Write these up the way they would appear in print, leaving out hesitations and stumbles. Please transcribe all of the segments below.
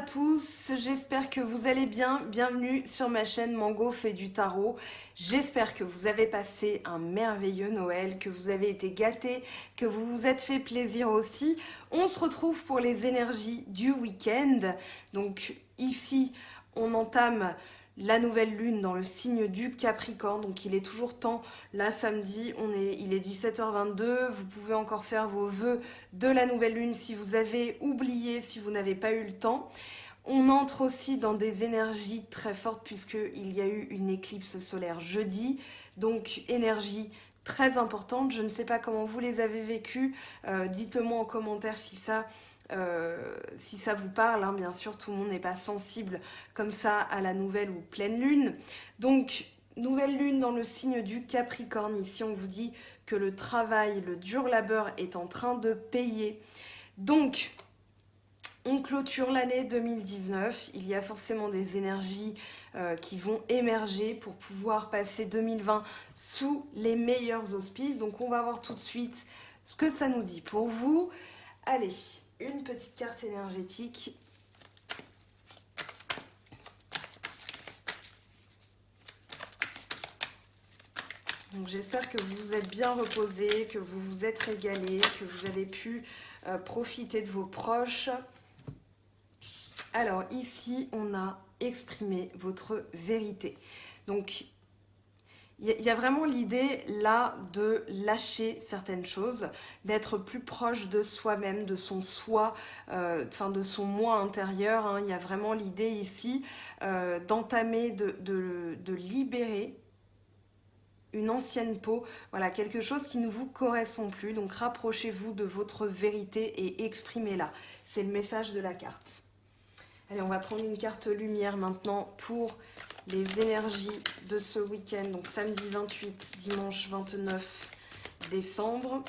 à tous, j'espère que vous allez bien. Bienvenue sur ma chaîne Mango fait du tarot. J'espère que vous avez passé un merveilleux Noël, que vous avez été gâtés, que vous vous êtes fait plaisir aussi. On se retrouve pour les énergies du week-end. Donc ici, on entame la nouvelle lune dans le signe du Capricorne, donc il est toujours temps, là samedi, il est 17h22, vous pouvez encore faire vos vœux de la nouvelle lune si vous avez oublié, si vous n'avez pas eu le temps. On entre aussi dans des énergies très fortes puisqu'il y a eu une éclipse solaire jeudi, donc énergie très importante. Je ne sais pas comment vous les avez vécues, dites-le moi en commentaire si ça vous parle, hein. Bien sûr, tout le monde n'est pas sensible comme ça à la nouvelle ou pleine lune. Donc, nouvelle lune dans le signe du Capricorne. Ici, on vous dit que le travail, le dur labeur est en train de payer. Donc, on clôture l'année 2019. Il y a forcément des énergies qui vont émerger pour pouvoir passer 2020 sous les meilleurs auspices. Donc, on va voir tout de suite ce que ça nous dit pour vous. Allez, une petite carte énergétique. Donc j'espère que vous vous êtes bien reposés, que vous vous êtes régalés, que vous avez pu profiter de vos proches. Alors ici, on a exprimé votre vérité. Donc il y a vraiment l'idée là de lâcher certaines choses, d'être plus proche de soi-même, de son soi, de son moi intérieur, hein. Il y a vraiment l'idée ici d'entamer, de libérer une ancienne peau, voilà, quelque chose qui ne vous correspond plus. Donc rapprochez-vous de votre vérité et exprimez-la. C'est le message de la carte. Allez, on va prendre une carte lumière maintenant pour les énergies de ce week-end. Donc samedi 28, dimanche 29 décembre.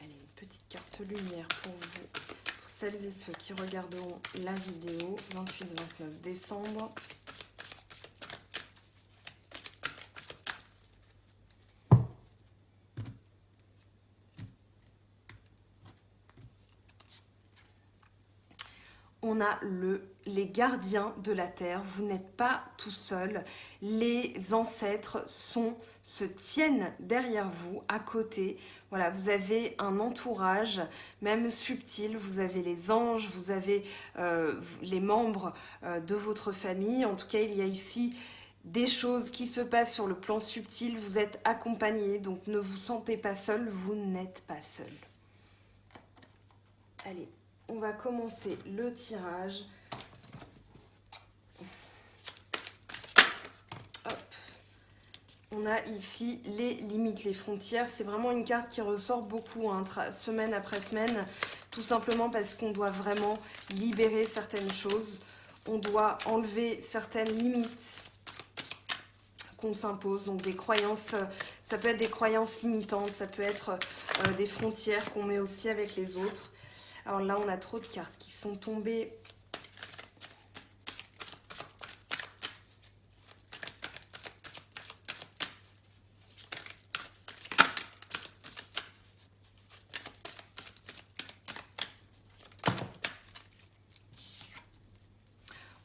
Allez, une petite carte lumière pour vous, pour celles et ceux qui regarderont la vidéo. 28-29 décembre. On a les gardiens de la terre, vous n'êtes pas tout seul, les ancêtres se tiennent derrière vous, à côté. Voilà, vous avez un entourage, même subtil, vous avez les anges, vous avez les membres de votre famille. En tout cas, il y a ici des choses qui se passent sur le plan subtil, vous êtes accompagnés, donc ne vous sentez pas seul, vous n'êtes pas seul. Allez. On va commencer le tirage. Hop. On a ici les limites, les frontières. C'est vraiment une carte qui ressort beaucoup, hein, semaine après semaine, tout simplement parce qu'on doit vraiment libérer certaines choses. On doit enlever certaines limites qu'on s'impose, donc des croyances, ça peut être des croyances limitantes, ça peut être des frontières qu'on met aussi avec les autres. Alors là, on a trop de cartes qui sont tombées.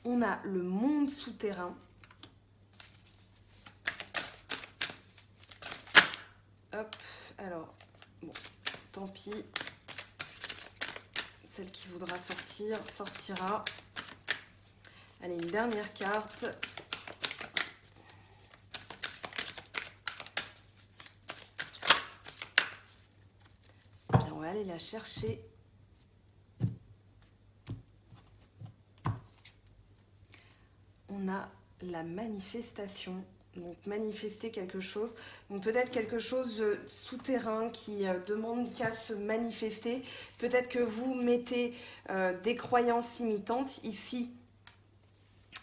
On a le monde souterrain. Hop, alors, bon, tant pis. Celle qui voudra sortir, sortira. Allez, une dernière carte. Bien, on va aller la chercher. On a la manifestation. Donc manifester quelque chose, donc peut-être quelque chose de souterrain qui demande qu'à se manifester. Peut-être que vous mettez des croyances limitantes ici.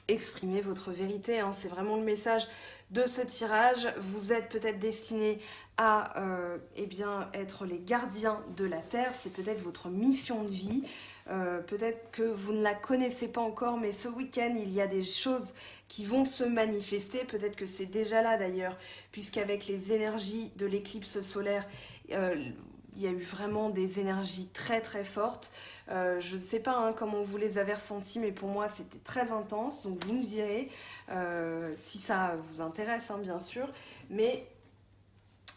Exprimez votre vérité, hein. C'est vraiment le message de ce tirage. Vous êtes peut-être destiné à être les gardiens de la terre. C'est peut-être votre mission de vie. peut-être que vous ne la connaissez pas encore, mais ce week-end, il y a des choses qui vont se manifester. Peut-être que c'est déjà là d'ailleurs, puisqu'avec les énergies de l'éclipse solaire, il y a eu vraiment des énergies très très fortes. Je ne sais pas hein, comment vous les avez ressenties, mais pour moi c'était très intense. Donc vous me direz si ça vous intéresse, hein, bien sûr. Mais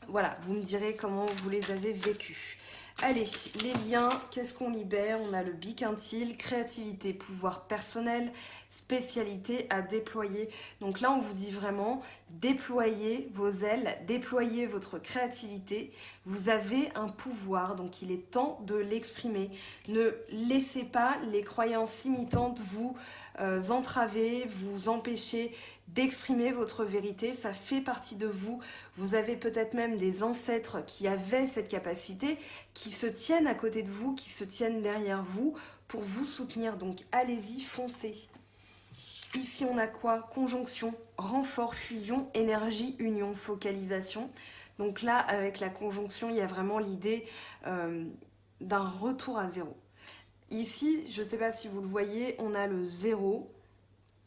voilà, vous me direz comment vous les avez vécues. Allez, les liens, qu'est-ce qu'on libère? On a le biquintile, créativité, pouvoir personnel, spécialité à déployer. Donc là, on vous dit vraiment, déployez vos ailes, déployez votre créativité. Vous avez un pouvoir, donc il est temps de l'exprimer. Ne laissez pas les croyances limitantes vous entraver, vous empêcher d'exprimer votre vérité. Ça fait partie de vous. Vous avez peut-être même des ancêtres qui avaient cette capacité, qui se tiennent à côté de vous, qui se tiennent derrière vous pour vous soutenir. Donc allez-y, foncez. Ici, on a quoi? Conjonction, renfort, fusion, énergie, union, focalisation. Donc là, avec la conjonction, il y a vraiment l'idée d'un retour à zéro. Ici, je ne sais pas si vous le voyez, on a le zéro.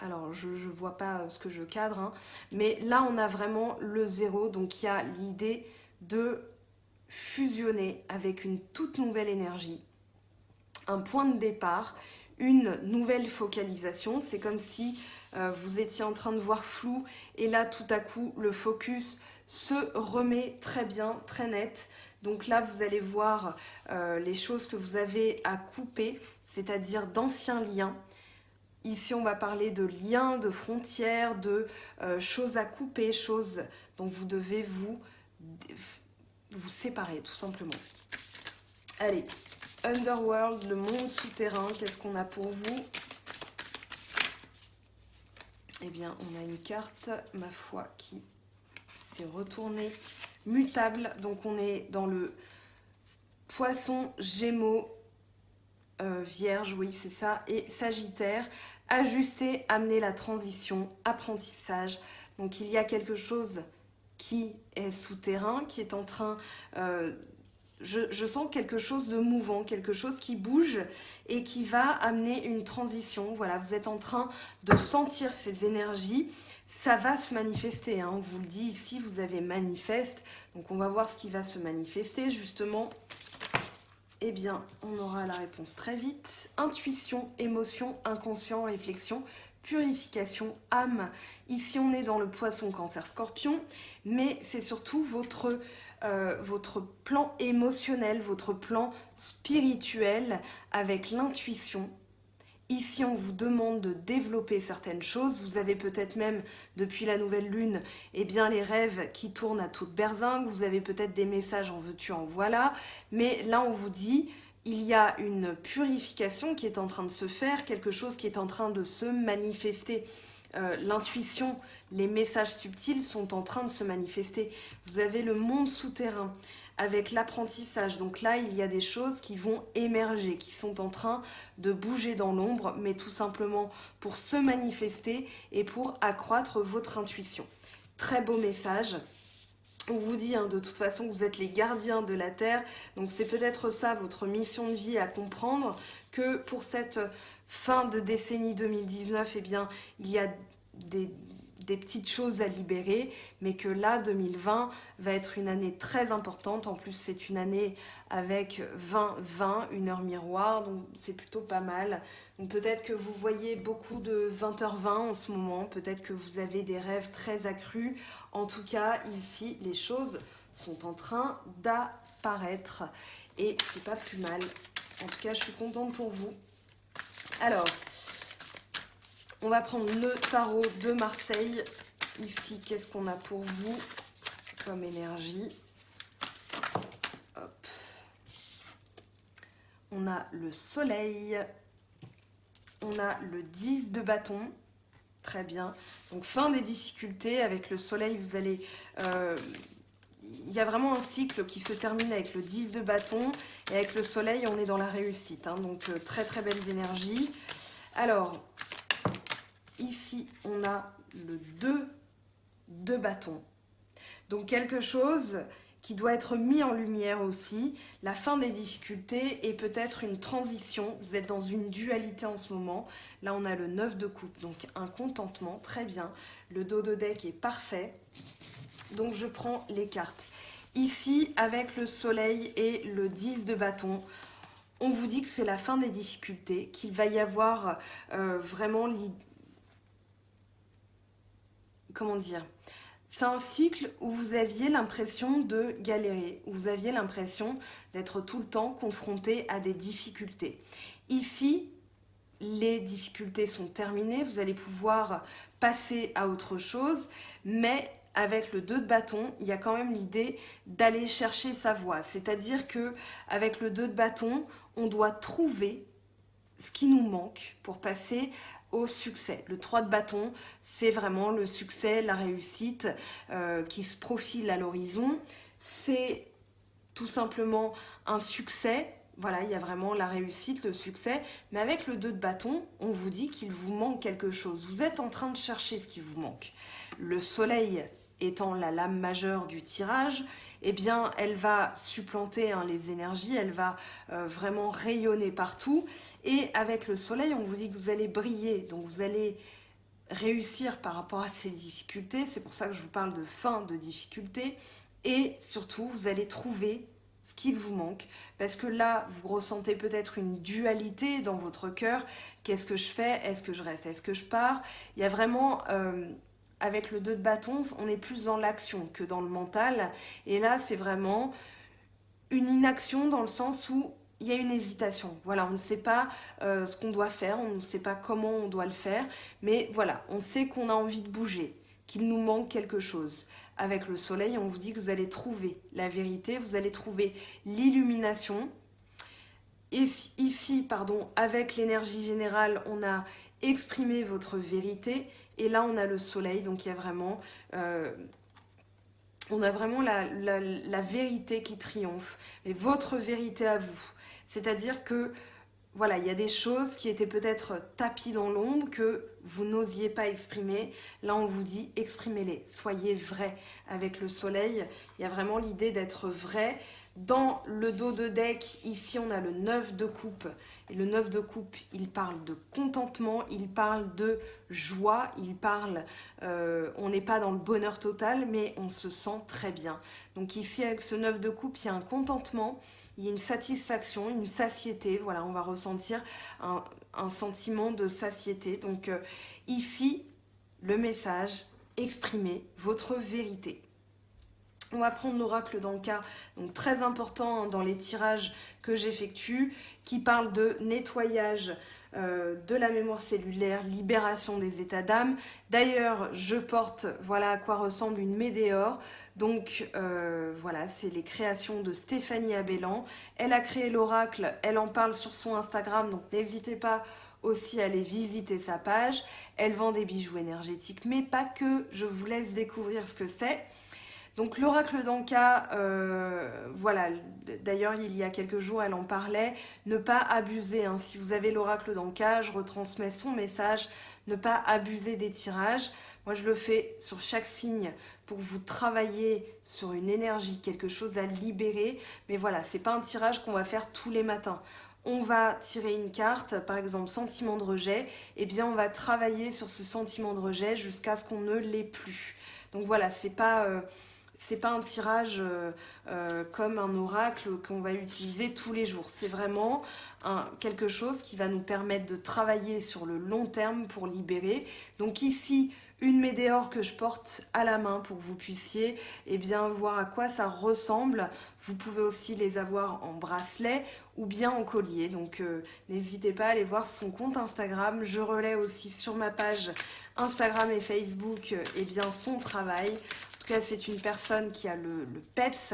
Alors, je ne vois pas ce que je cadre, hein, mais là, on a vraiment le zéro. Donc, il y a l'idée de fusionner avec une toute nouvelle énergie, un point de départ, une nouvelle focalisation. C'est comme si vous étiez en train de voir flou et là, tout à coup, le focus se remet très bien, très net. Donc là, vous allez voir les choses que vous avez à couper, c'est-à-dire d'anciens liens. Ici, on va parler de liens, de frontières, de choses à couper, choses dont vous devez vous séparer, tout simplement. Allez, Underworld, le monde souterrain, qu'est-ce qu'on a pour vous? Eh bien, on a une carte, ma foi, qui s'est retournée mutable. Donc, on est dans le Poisson, Gémeaux, Vierge, oui, c'est ça, et Sagittaire. Ajuster, amener la transition, apprentissage. Donc, il y a quelque chose qui est souterrain, qui est en train... je sens quelque chose de mouvant, quelque chose qui bouge et qui va amener une transition. Voilà, vous êtes en train de sentir ces énergies. Ça va se manifester, hein. On vous le dit ici, vous avez manifeste. Donc, on va voir ce qui va se manifester, justement. Eh bien, on aura la réponse très vite. Intuition, émotion, inconscient, réflexion, purification, âme. Ici, on est dans le Poisson, Cancer, Scorpion, mais c'est surtout votre plan émotionnel, votre plan spirituel avec l'intuition. Ici, on vous demande de développer certaines choses. Vous avez peut-être même, depuis la nouvelle lune, eh bien, les rêves qui tournent à toute berzingue. Vous avez peut-être des messages en veux-tu, en voilà. Mais là, on vous dit, il y a une purification qui est en train de se faire, quelque chose qui est en train de se manifester. L'intuition, les messages subtils sont en train de se manifester. Vous avez le monde souterrain avec l'apprentissage. Donc là, il y a des choses qui vont émerger, qui sont en train de bouger dans l'ombre, mais tout simplement pour se manifester et pour accroître votre intuition. Très beau message. On vous dit hein, de toute façon que vous êtes les gardiens de la Terre, donc c'est peut-être ça votre mission de vie à comprendre, que pour cette fin de décennie 2019, eh bien, il y a des petites choses à libérer, mais que là, 2020 va être une année très importante. En plus, c'est une année avec 20-20, une heure miroir, donc c'est plutôt pas mal. Donc peut-être que vous voyez beaucoup de 20h20 en ce moment, peut-être que vous avez des rêves très accrus. En tout cas, ici, les choses sont en train d'apparaître et c'est pas plus mal. En tout cas, je suis contente pour vous. Alors, on va prendre le tarot de Marseille. Ici, qu'est-ce qu'on a pour vous comme énergie? Hop. On a le soleil. On a le 10 de bâton. Très bien. Donc, fin des difficultés. Avec le soleil, vous allez... il y a vraiment un cycle qui se termine avec le 10 de bâton. Et avec le soleil, on est dans la réussite. Hein. Donc, très très belles énergies. Alors... Ici, on a le 2 de bâton. Donc quelque chose qui doit être mis en lumière aussi, la fin des difficultés et peut-être une transition. Vous êtes dans une dualité en ce moment. Là, on a le 9 de coupe, donc un contentement, très bien. Le dos de deck est parfait. Donc, je prends les cartes. Ici, avec le soleil et le 10 de bâton, on vous dit que c'est la fin des difficultés, qu'il va y avoir vraiment... Comment dire ? C'est un cycle où vous aviez l'impression de galérer, où vous aviez l'impression d'être tout le temps confronté à des difficultés. Ici, les difficultés sont terminées, vous allez pouvoir passer à autre chose, mais avec le 2 de bâton, il y a quand même l'idée d'aller chercher sa voie. C'est-à-dire que avec le 2 de bâton, on doit trouver ce qui nous manque pour passer au succès. Le 3 de bâton, c'est vraiment le succès, la réussite qui se profile à l'horizon. C'est tout simplement un succès. Voilà, il y a vraiment la réussite, le succès. Mais avec le 2 de bâton, on vous dit qu'il vous manque quelque chose. Vous êtes en train de chercher ce qui vous manque. Le soleil étant la lame majeure du tirage, eh bien, elle va supplanter les énergies, elle va vraiment rayonner partout. Et avec le soleil, on vous dit que vous allez briller, donc vous allez réussir par rapport à ces difficultés. C'est pour ça que je vous parle de fin de difficultés. Et surtout, vous allez trouver ce qu'il vous manque. Parce que là, vous ressentez peut-être une dualité dans votre cœur. Qu'est-ce que je fais? Est-ce que je reste? Est-ce que je pars? Il y a vraiment... avec le 2 de bâton, on est plus dans l'action que dans le mental. Et là, c'est vraiment une inaction dans le sens où il y a une hésitation. Voilà, on ne sait pas ce qu'on doit faire, on ne sait pas comment on doit le faire. Mais voilà, on sait qu'on a envie de bouger, qu'il nous manque quelque chose. Avec le soleil, on vous dit que vous allez trouver la vérité, vous allez trouver l'illumination. Et ici, pardon, avec l'énergie générale, on a exprimé votre vérité. Et là, on a le soleil, donc il y a vraiment, on a vraiment la vérité qui triomphe, mais votre vérité à vous. C'est-à-dire que, voilà, il y a des choses qui étaient peut-être tapies dans l'ombre, que vous n'osiez pas exprimer. Là, on vous dit, exprimez-les, soyez vrai. Avec le soleil, il y a vraiment l'idée d'être vrai. Dans le dos de deck, ici, on a le 9 de coupe. Et le 9 de coupe, il parle de contentement, il parle de joie, il parle... on n'est pas dans le bonheur total, mais on se sent très bien. Donc ici, avec ce 9 de coupe, il y a un contentement, il y a une satisfaction, une satiété. Voilà, on va ressentir un sentiment de satiété. Donc ici, le message, exprimez votre vérité. On va prendre l'oracle d'Anka, donc très important dans les tirages que j'effectue, qui parle de nettoyage de la mémoire cellulaire, libération des états d'âme. D'ailleurs, je porte, voilà à quoi ressemble une météore. Donc voilà, c'est les créations de Stéphanie Abellan. Elle a créé l'oracle, elle en parle sur son Instagram, donc n'hésitez pas aussi à aller visiter sa page. Elle vend des bijoux énergétiques, mais pas que. Je vous laisse découvrir ce que c'est. Donc l'oracle d'Anka, voilà, d'ailleurs il y a quelques jours elle en parlait, ne pas abuser, hein. Si vous avez l'oracle d'Anka, je retransmets son message, ne pas abuser des tirages. Moi je le fais sur chaque signe pour vous travailler sur une énergie, quelque chose à libérer, mais voilà, c'est pas un tirage qu'on va faire tous les matins. On va tirer une carte, par exemple sentiment de rejet, et bien on va travailler sur ce sentiment de rejet jusqu'à ce qu'on ne l'ait plus. Donc voilà, c'est pas un tirage comme un oracle qu'on va utiliser tous les jours. C'est vraiment quelque chose qui va nous permettre de travailler sur le long terme pour libérer. Donc ici, une météore que je porte à la main pour que vous puissiez bien, voir à quoi ça ressemble. Vous pouvez aussi les avoir en bracelet ou bien en collier. Donc n'hésitez pas à aller voir son compte Instagram. Je relais aussi sur ma page Instagram et Facebook bien, son travail. En tout cas, c'est une personne qui a le peps,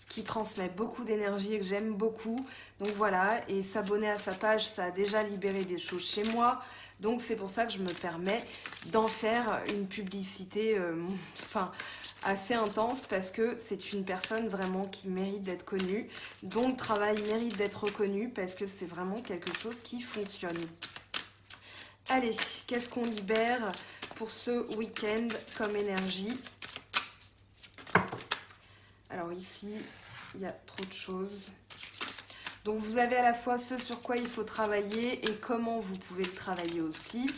qui transmet beaucoup d'énergie et que j'aime beaucoup. Donc voilà, et s'abonner à sa page, ça a déjà libéré des choses chez moi. Donc c'est pour ça que je me permets d'en faire une publicité assez intense, parce que c'est une personne vraiment qui mérite d'être connue, dont le travail mérite d'être reconnu, parce que c'est vraiment quelque chose qui fonctionne. Allez, qu'est-ce qu'on libère pour ce week-end comme énergie ? Alors ici, il y a trop de choses. Donc vous avez à la fois ce sur quoi il faut travailler et comment vous pouvez le travailler aussi.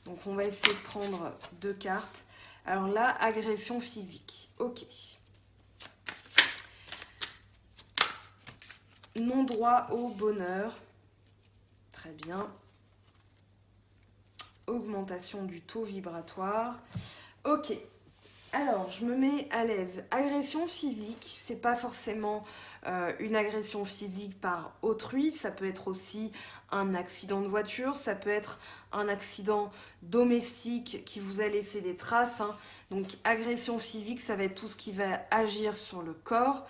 Donc on va essayer de prendre 2 cartes. Alors là, agression physique. Ok. Non droit au bonheur. Très bien. Augmentation du taux vibratoire. Ok. Alors, je me mets à l'aise. Agression physique, c'est pas forcément une agression physique par autrui. Ça peut être aussi un accident de voiture. Ça peut être un accident domestique qui vous a laissé des traces. Hein. Donc, agression physique, ça va être tout ce qui va agir sur le corps.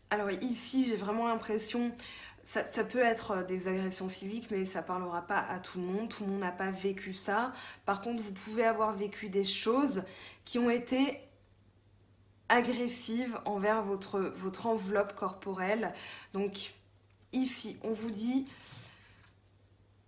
Alors ici, j'ai vraiment l'impression, ça peut être des agressions physiques, mais ça ne parlera pas à tout le monde. Tout le monde n'a pas vécu ça. Par contre, vous pouvez avoir vécu des choses qui ont été agressives envers votre enveloppe corporelle. Donc ici, on vous dit,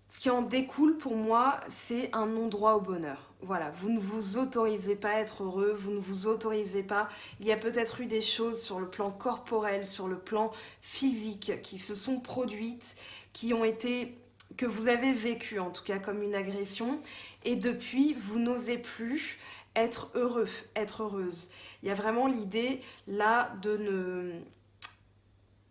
ce qui en découle pour moi, c'est un non-droit au bonheur. Voilà, vous ne vous autorisez pas à être heureux, vous ne vous autorisez pas. Il y a peut-être eu des choses sur le plan corporel, sur le plan physique, qui se sont produites, qui ont été, que vous avez vécues en tout cas comme une agression. Et depuis, vous n'osez plus être heureux, être heureuse. Il y a vraiment l'idée là de ne...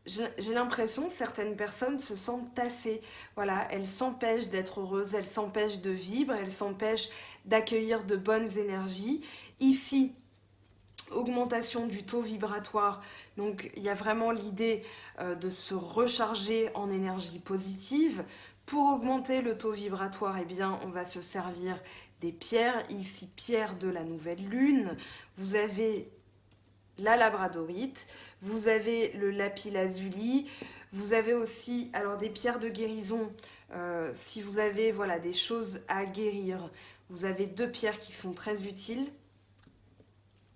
J'ai l'impression que certaines personnes se sentent tassées. Voilà, elles s'empêchent d'être heureuses, elles s'empêchent de vivre, elles s'empêchent d'accueillir de bonnes énergies. Ici, augmentation du taux vibratoire. Donc, il y a vraiment l'idée de se recharger en énergie positive. Pour augmenter le taux vibratoire, eh bien, on va se servir des pierres. Ici, pierre de la nouvelle lune. Vous avez la labradorite, vous avez le lapis-lazuli, vous avez aussi alors des pierres de guérison. Si vous avez voilà, des choses à guérir, vous avez 2 pierres qui sont très utiles,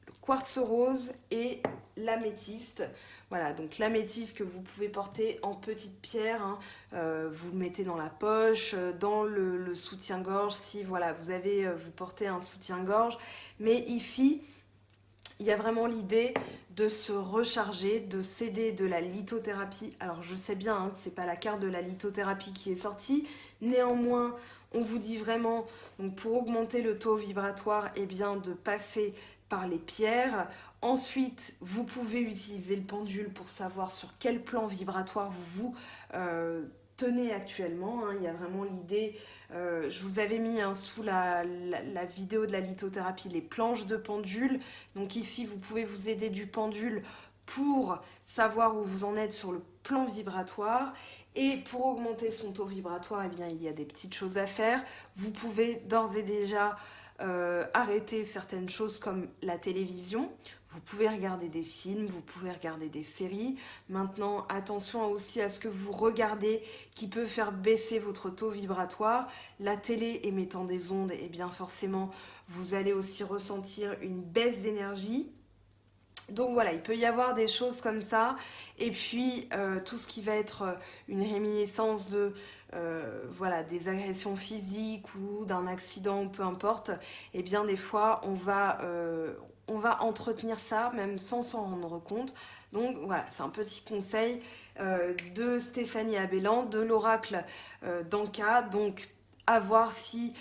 le quartz rose et l'améthyste. Voilà, donc l'améthyste que vous pouvez porter en petite pierre, hein, vous le mettez dans la poche, dans le soutien-gorge, si voilà, vous portez un soutien-gorge. Mais ici, il y a vraiment l'idée de se recharger, de s'aider de la lithothérapie. Alors je sais bien hein, que ce n'est pas la carte de la lithothérapie qui est sortie. Néanmoins, on vous dit vraiment, donc pour augmenter le taux vibratoire, eh bien, de passer par les pierres. Ensuite, vous pouvez utiliser le pendule pour savoir sur quel plan vibratoire vous tenez actuellement. Hein. Il y a vraiment l'idée, je vous avais mis hein, sous la vidéo de la lithothérapie les planches de pendule. Donc ici, vous pouvez vous aider du pendule pour savoir où vous en êtes sur le plan vibratoire. Et pour augmenter son taux vibratoire, eh bien, il y a des petites choses à faire. Vous pouvez d'ores et déjà arrêter certaines choses comme la télévision. Vous pouvez regarder des films, vous pouvez regarder des séries. Maintenant, attention aussi à ce que vous regardez qui peut faire baisser votre taux vibratoire. La télé émettant des ondes, et bien forcément, vous allez aussi ressentir une baisse d'énergie. Donc voilà, il peut y avoir des choses comme ça. Et puis, tout ce qui va être une réminiscence de voilà, des agressions physiques ou d'un accident, peu importe, et bien des fois, on va entretenir ça, même sans s'en rendre compte. Donc voilà, c'est un petit conseil de Stéphanie Abellan, de l'oracle d'Anka. Donc, à voir si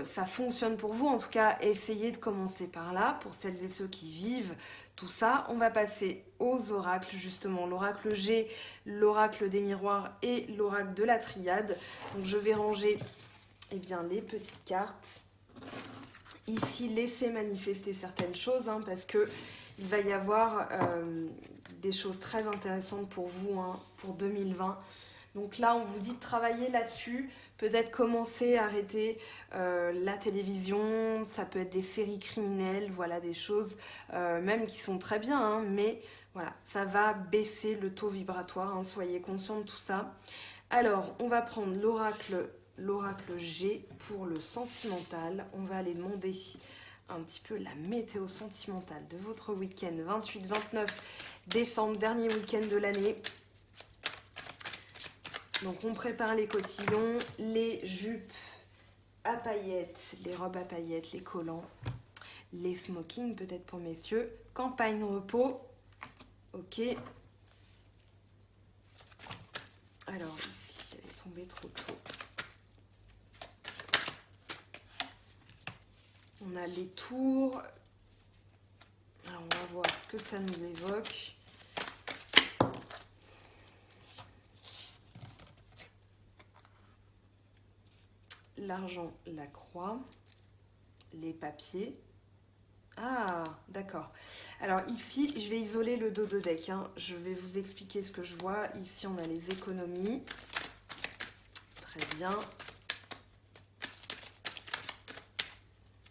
ça fonctionne pour vous. En tout cas, essayez de commencer par là, pour celles et ceux qui vivent tout ça. On va passer aux oracles, justement. L'oracle G, l'oracle des miroirs et l'oracle de la triade. Donc, je vais ranger eh bien, les petites cartes. Ici, laissez manifester certaines choses, hein, parce qu'il va y avoir des choses très intéressantes pour vous, hein, pour 2020. Donc là, on vous dit de travailler là-dessus. Peut-être commencer à arrêter la télévision, ça peut être des séries criminelles, voilà, des choses même qui sont très bien, hein, mais voilà, ça va baisser le taux vibratoire, hein, soyez conscients de tout ça. Alors, on va prendre l'oracle G pour le sentimental. On va aller demander un petit peu la météo sentimentale de votre week-end 28-29 décembre, dernier week-end de l'année. Donc on prépare les cotillons, les jupes à paillettes, les robes à paillettes, les collants. les smokings peut-être pour messieurs. Campagne repos. Ok. Alors ici, elle est tombée trop tôt. On a les tours. Alors on va voir ce que ça nous évoque. L'argent, la croix, les papiers. Ah, d'accord. Alors ici, je vais isoler le dos de deck. Je vais vous expliquer ce que je vois. Ici, on a les économies. Très bien.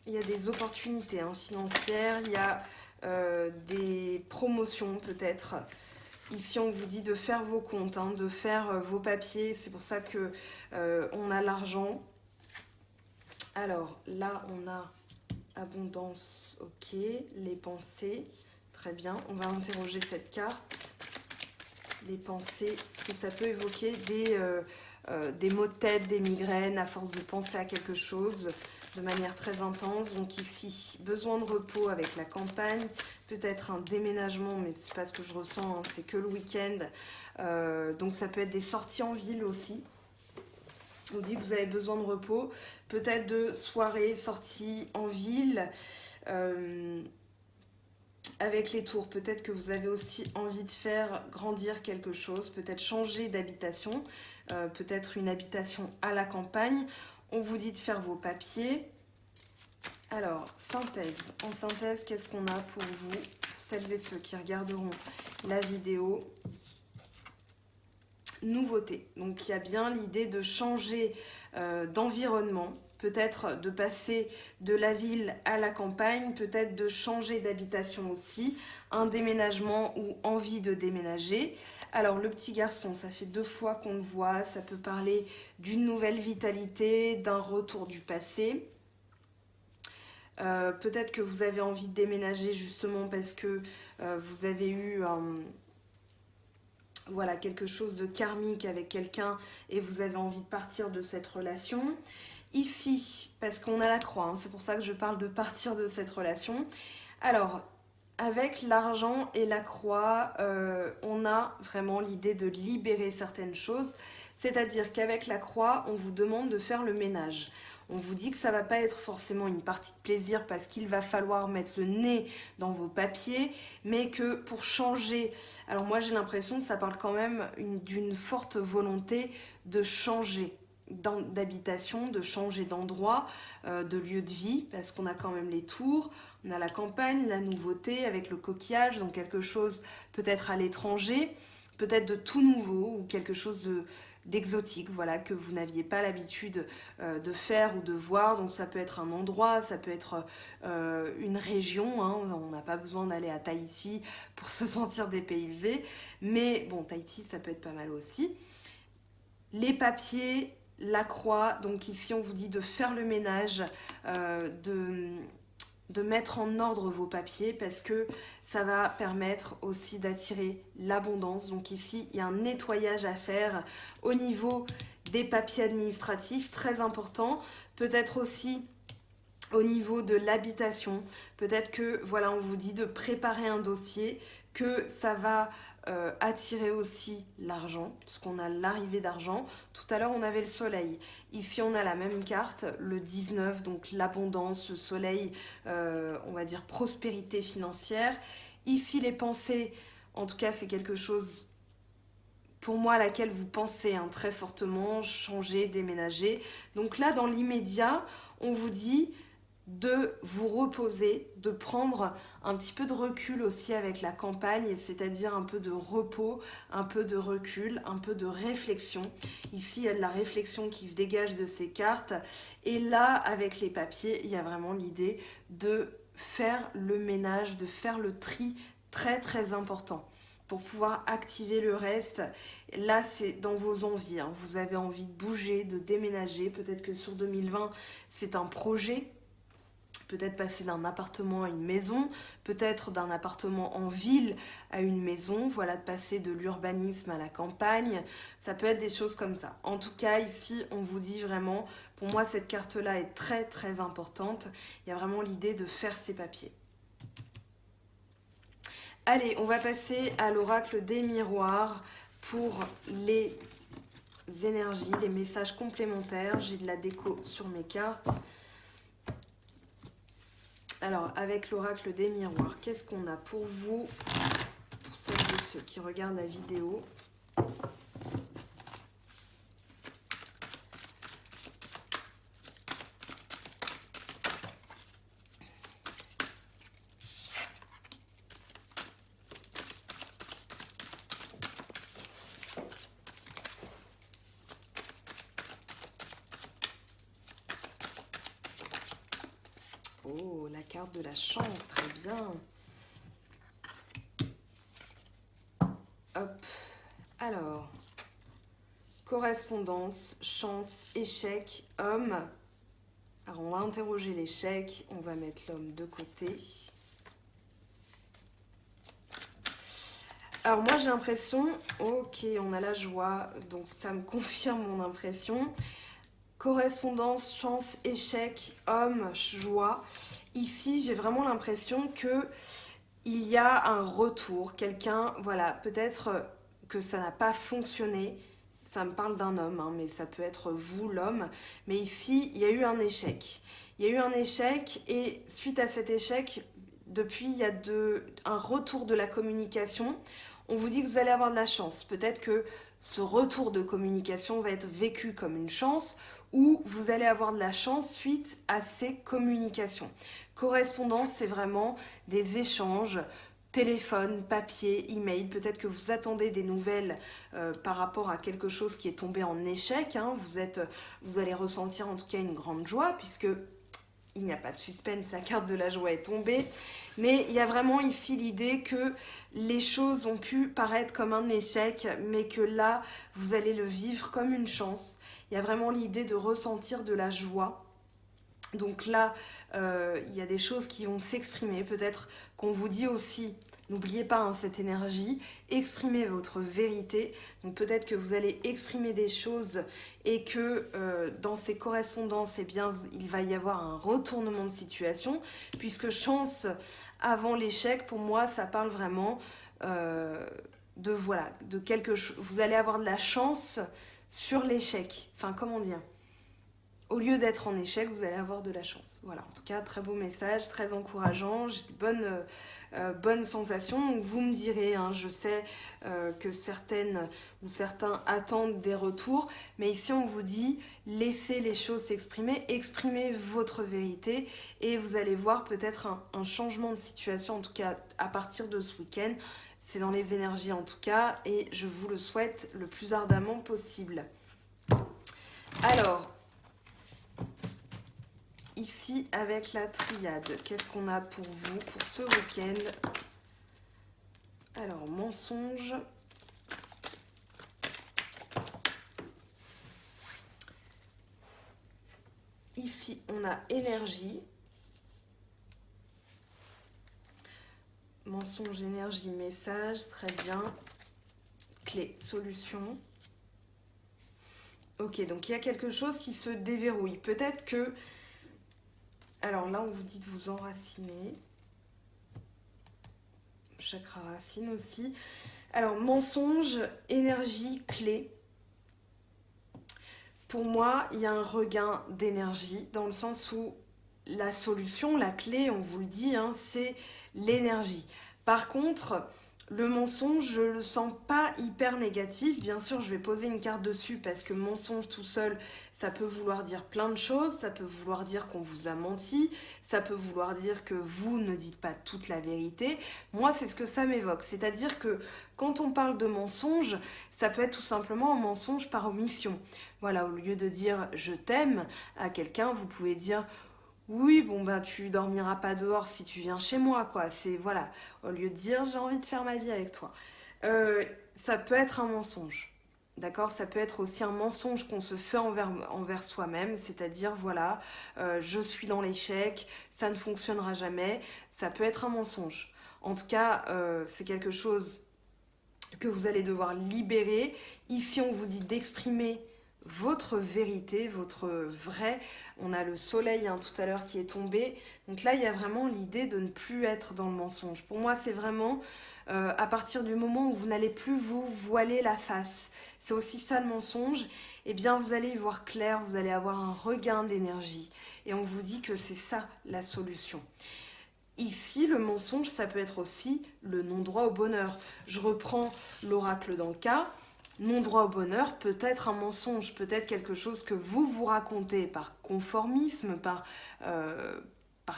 Il y a des opportunités financières. Il y a des promotions peut-être. Ici, on vous dit de faire vos comptes, de faire vos papiers. C'est pour ça que on a l'argent. Alors là, on a abondance, ok, les pensées, très bien. On va interroger cette carte. Les pensées, est-ce que ça peut évoquer des maux de tête, des migraines, à force de penser à quelque chose de manière très intense. Donc ici, besoin de repos avec la campagne, peut-être un déménagement, mais c'est pas ce que je ressens, c'est que le week-end. Donc ça peut être des sorties en ville aussi. On dit que vous avez besoin de repos, peut-être de soirées, sorties en ville, avec les tours. Peut-être que vous avez aussi envie de faire grandir quelque chose, peut-être changer d'habitation, peut-être une habitation à la campagne. On vous dit de faire vos papiers. Alors, synthèse. En synthèse, qu'est-ce qu'on a pour vous, pour celles et ceux qui regarderont la vidéo ? Nouveauté. Donc il y a bien l'idée de changer d'environnement, peut-être de passer de la ville à la campagne, peut-être de changer d'habitation aussi, un déménagement ou envie de déménager. Alors le petit garçon, ça fait 2 fois qu'on le voit, ça peut parler d'une nouvelle vitalité, d'un retour du passé. Peut-être que vous avez envie de déménager justement parce que vous avez eu voilà, quelque chose de karmique avec quelqu'un et vous avez envie de partir de cette relation. Ici, parce qu'on a la croix, c'est pour ça que je parle de partir de cette relation. Alors, avec l'argent et la croix, on a vraiment l'idée de libérer certaines choses. C'est-à-dire qu'avec la croix, on vous demande de faire le ménage. On vous dit que ça ne va pas être forcément une partie de plaisir parce qu'il va falloir mettre le nez dans vos papiers, mais que pour changer... Alors moi j'ai l'impression que ça parle quand même d'une forte volonté de changer d'habitation, de changer d'endroit, de lieu de vie, parce qu'on a quand même les tours, on a la campagne, la nouveauté avec le coquillage, donc quelque chose peut-être à l'étranger, peut-être de tout nouveau ou quelque chose d'exotique, voilà, que vous n'aviez pas l'habitude de faire ou de voir. Donc ça peut être un endroit, ça peut être une région, on n'a pas besoin d'aller à Tahiti pour se sentir dépaysé, mais bon, Tahiti ça peut être pas mal aussi. Les papiers, la croix, donc ici on vous dit de faire le ménage, de mettre en ordre vos papiers parce que ça va permettre aussi d'attirer l'abondance. Donc ici, il y a un nettoyage à faire au niveau des papiers administratifs, très important. Peut-être aussi au niveau de l'habitation. Peut-être que, voilà, on vous dit de préparer un dossier, que ça va attirer aussi l'argent, puisqu'on a l'arrivée d'argent. Tout à l'heure, on avait le soleil. Ici, on a la même carte, le 19, donc l'abondance, le soleil, on va dire prospérité financière. Ici, les pensées, en tout cas, c'est quelque chose, pour moi, à laquelle vous pensez très fortement, changer, déménager. Donc là, dans l'immédiat, on vous dit de vous reposer, de prendre un petit peu de recul aussi avec la campagne, c'est-à-dire un peu de repos, un peu de recul, un peu de réflexion. Ici, il y a de la réflexion qui se dégage de ces cartes. Et là, avec les papiers, il y a vraiment l'idée de faire le ménage, de faire le tri très très important pour pouvoir activer le reste. Là, c'est dans vos envies. Vous avez envie de bouger, de déménager. Peut-être que sur 2020, c'est un projet Peut-être passer d'un appartement à une maison, peut-être d'un appartement en ville à une maison, voilà, de passer de l'urbanisme à la campagne, ça peut être des choses comme ça. En tout cas, ici, on vous dit vraiment, pour moi, cette carte-là est très très importante. Il y a vraiment l'idée de faire ses papiers. Allez, on va passer à l'oracle des miroirs pour les énergies, les messages complémentaires. J'ai de la déco sur mes cartes. Alors, avec l'oracle des miroirs, qu'est-ce qu'on a pour vous, pour celles et ceux qui regardent la vidéo? Oh, la carte de la chance, très bien. Hop, alors, correspondance, chance, échec, homme. Alors, on va interroger l'échec, on va mettre l'homme de côté. Alors, moi, j'ai l'impression, ok, on a la joie, donc ça me confirme mon impression. Correspondance, chance, échec, homme, joie. Ici, j'ai vraiment l'impression que il y a un retour. Quelqu'un, voilà, peut-être que ça n'a pas fonctionné. Ça me parle d'un homme, hein, mais ça peut être vous, l'homme. Mais ici, il y a eu un échec. Il y a eu un échec et suite à cet échec, depuis, il y a un retour de la communication. On vous dit que vous allez avoir de la chance. Peut-être que ce retour de communication va être vécu comme une chance ou vous allez avoir de la chance suite à ces communications. Correspondance, c'est vraiment des échanges, téléphone, papier, email. Peut-être que vous attendez des nouvelles par rapport à quelque chose qui est tombé en échec. Hein. Vous allez ressentir en tout cas une grande joie puisque il n'y a pas de suspense, la carte de la joie est tombée. Mais il y a vraiment ici l'idée que les choses ont pu paraître comme un échec, mais que là, vous allez le vivre comme une chance. Il y a vraiment l'idée de ressentir de la joie. Donc là, il y a des choses qui vont s'exprimer. Peut-être qu'on vous dit aussi, n'oubliez pas hein, cette énergie, exprimez votre vérité. Donc peut-être que vous allez exprimer des choses et que dans ces correspondances, eh bien, il va y avoir un retournement de situation. Puisque chance avant l'échec, pour moi, ça parle vraiment de quelque chose. Vous allez avoir de la chance sur l'échec. Enfin, comment dire ? Au lieu d'être en échec, vous allez avoir de la chance. Voilà, en tout cas, très beau message, très encourageant. J'ai de bonnes sensations. Donc, vous me direz, hein, je sais que certaines ou certains attendent des retours, mais ici, on vous dit, laissez les choses s'exprimer, exprimez votre vérité et vous allez voir peut-être un changement de situation, en tout cas à partir de ce week-end. C'est dans les énergies en tout cas et je vous le souhaite le plus ardemment possible. Alors, ici avec la triade, qu'est-ce qu'on a pour vous pour ce week-end? Alors, mensonge. Ici, on a énergie. Mensonge, énergie, message, très bien. Clé, solution. Ok, donc il y a quelque chose qui se déverrouille. Peut-être que... Alors là, on vous dit de vous enraciner. Chakra racine aussi. Alors, mensonge, énergie, clé. Pour moi, il y a un regain d'énergie dans le sens où la solution, la clé, on vous le dit, hein, c'est l'énergie. Par contre, le mensonge, je le sens pas hyper négatif. Bien sûr, je vais poser une carte dessus parce que mensonge tout seul, ça peut vouloir dire plein de choses. Ça peut vouloir dire qu'on vous a menti. Ça peut vouloir dire que vous ne dites pas toute la vérité. Moi, c'est ce que ça m'évoque. C'est-à-dire que quand on parle de mensonge, ça peut être tout simplement un mensonge par omission. Voilà, au lieu de dire je t'aime à quelqu'un, vous pouvez dire oui, bon ben tu dormiras pas dehors si tu viens chez moi, quoi. C'est voilà, au lieu de dire j'ai envie de faire ma vie avec toi. Ça peut être un mensonge. D'accord, ça peut être aussi un mensonge qu'on se fait envers soi-même, c'est-à-dire voilà, je suis dans l'échec, ça ne fonctionnera jamais. Ça peut être un mensonge. En tout cas, c'est quelque chose que vous allez devoir libérer. Ici, on vous dit d'exprimer votre vérité, votre vrai. On a le soleil tout à l'heure qui est tombé. Donc là, il y a vraiment l'idée de ne plus être dans le mensonge. Pour moi, c'est vraiment à partir du moment où vous n'allez plus vous voiler la face. C'est aussi ça le mensonge. Eh bien, vous allez y voir clair, vous allez avoir un regain d'énergie. Et on vous dit que c'est ça la solution. Ici, le mensonge, ça peut être aussi le non-droit au bonheur. Je reprends l'oracle dans le cas. Non-droit au bonheur peut être un mensonge, peut être quelque chose que vous vous racontez par conformisme, par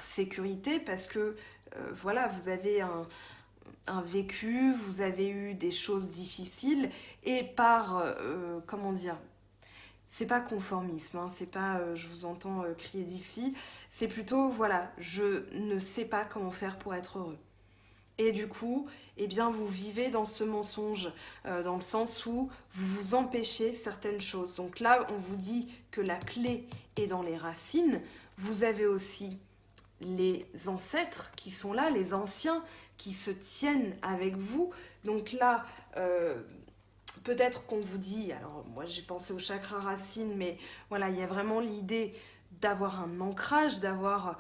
sécurité, parce que voilà, vous avez un vécu, vous avez eu des choses difficiles, et par, comment dire, c'est pas conformisme, c'est pas je vous entends crier d'ici, c'est plutôt voilà, je ne sais pas comment faire pour être heureux. Et du coup, eh bien, vous vivez dans ce mensonge, dans le sens où vous vous empêchez certaines choses. Donc là, on vous dit que la clé est dans les racines. Vous avez aussi les ancêtres qui sont là, les anciens qui se tiennent avec vous. Donc là, peut-être qu'on vous dit, alors moi j'ai pensé au chakra racine, mais voilà, il y a vraiment l'idée d'avoir un ancrage, d'avoir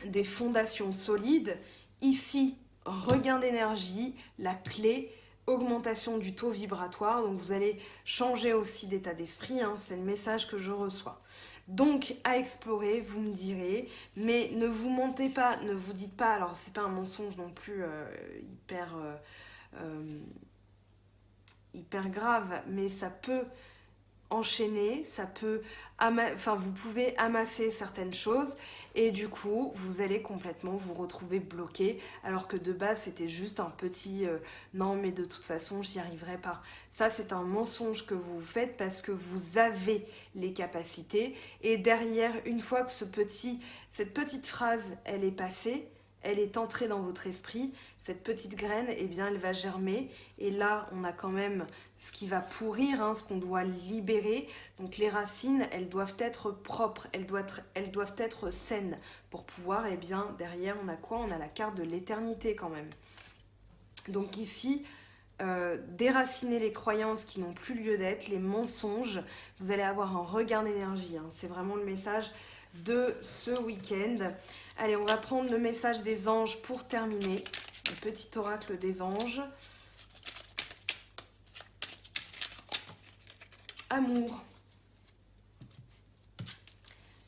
des fondations solides. Ici, regain d'énergie, la clé, augmentation du taux vibratoire, donc vous allez changer aussi d'état d'esprit, c'est le message que je reçois. Donc à explorer, vous me direz, mais ne vous mentez pas, ne vous dites pas, alors c'est pas un mensonge non plus hyper grave, mais ça peut enchaîner, ça peut vous pouvez amasser certaines choses et du coup vous allez complètement vous retrouver bloqué alors que de base c'était juste un petit non mais de toute façon j'y arriverai pas. Ça c'est un mensonge que vous faites parce que vous avez les capacités et derrière une fois que cette petite phrase elle est passée, elle est entrée dans votre esprit, cette petite graine, eh bien, elle va germer. Et là, on a quand même ce qui va pourrir, ce qu'on doit libérer. Donc les racines, elles doivent être propres, elles doivent être saines pour pouvoir, eh bien, derrière, on a quoi? On a la carte de l'éternité quand même. Donc ici, déraciner les croyances qui n'ont plus lieu d'être, les mensonges, vous allez avoir un regain d'énergie. C'est vraiment le message de ce week-end. Allez, on va prendre le message des anges pour terminer. Le petit oracle des anges. Amour.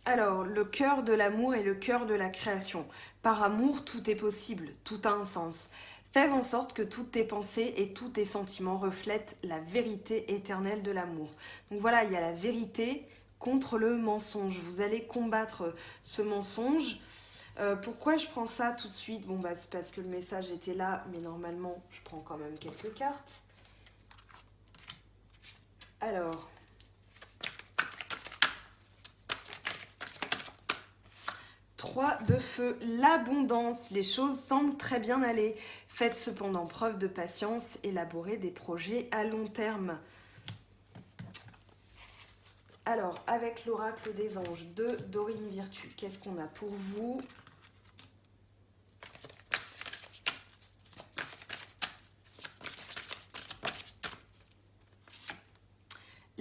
Alors, le cœur de l'amour est le cœur de la création. Par amour, tout est possible, tout a un sens. Fais en sorte que toutes tes pensées et tous tes sentiments reflètent la vérité éternelle de l'amour. Donc voilà, il y a la vérité contre le mensonge. Vous allez combattre ce mensonge. Pourquoi je prends ça tout de suite? C'est parce que le message était là, mais normalement, je prends quand même quelques cartes. Alors, Trois de feu, l'abondance, les choses semblent très bien aller. Faites cependant preuve de patience, élaborez des projets à long terme. Alors, avec l'oracle des anges de Dorine Virtue, qu'est-ce qu'on a pour vous?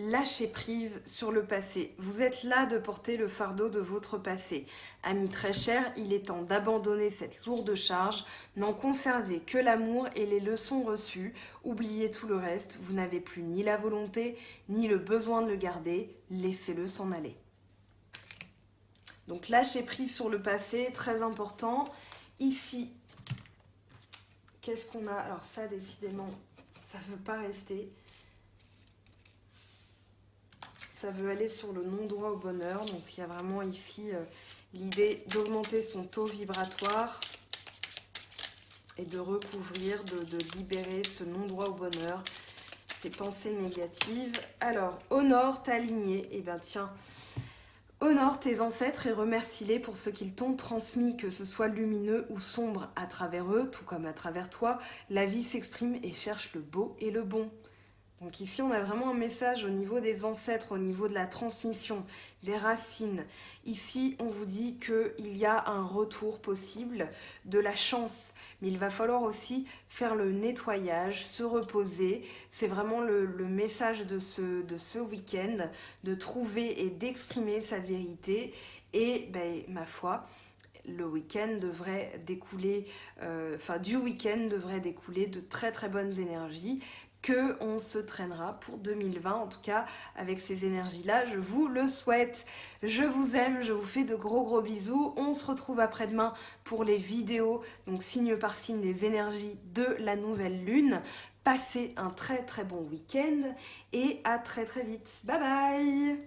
Lâchez prise sur le passé. Vous êtes là de porter le fardeau de votre passé. Ami très cher, il est temps d'abandonner cette lourde charge. N'en conservez que l'amour et les leçons reçues. Oubliez tout le reste. Vous n'avez plus ni la volonté, ni le besoin de le garder. Laissez-le s'en aller. Donc lâchez prise sur le passé, très important. Ici, qu'est-ce qu'on a? Alors ça, décidément, ça ne veut pas rester. Ça veut aller sur le non-droit au bonheur. Donc il y a vraiment ici l'idée d'augmenter son taux vibratoire et de recouvrir, de libérer ce non-droit au bonheur, ces pensées négatives. Alors, honore ta lignée. Eh bien tiens, honore tes ancêtres et remercie-les pour ce qu'ils t'ont transmis, que ce soit lumineux ou sombre. À travers eux, tout comme à travers toi, la vie s'exprime et cherche le beau et le bon. Donc ici, on a vraiment un message au niveau des ancêtres, au niveau de la transmission, des racines. Ici, on vous dit qu'il y a un retour possible, de la chance. Mais il va falloir aussi faire le nettoyage, se reposer. C'est vraiment le message de ce week-end, de trouver et d'exprimer sa vérité. Et ben, ma foi, le week-end devrait découler, du week-end devrait découler de très très bonnes énergies que on se traînera pour 2020. En tout cas, avec ces énergies-là, je vous le souhaite. Je vous aime, je vous fais de gros gros bisous. On se retrouve après-demain pour les vidéos, donc signe par signe des énergies de la nouvelle lune. Passez un très très bon week-end et à très très vite. Bye bye!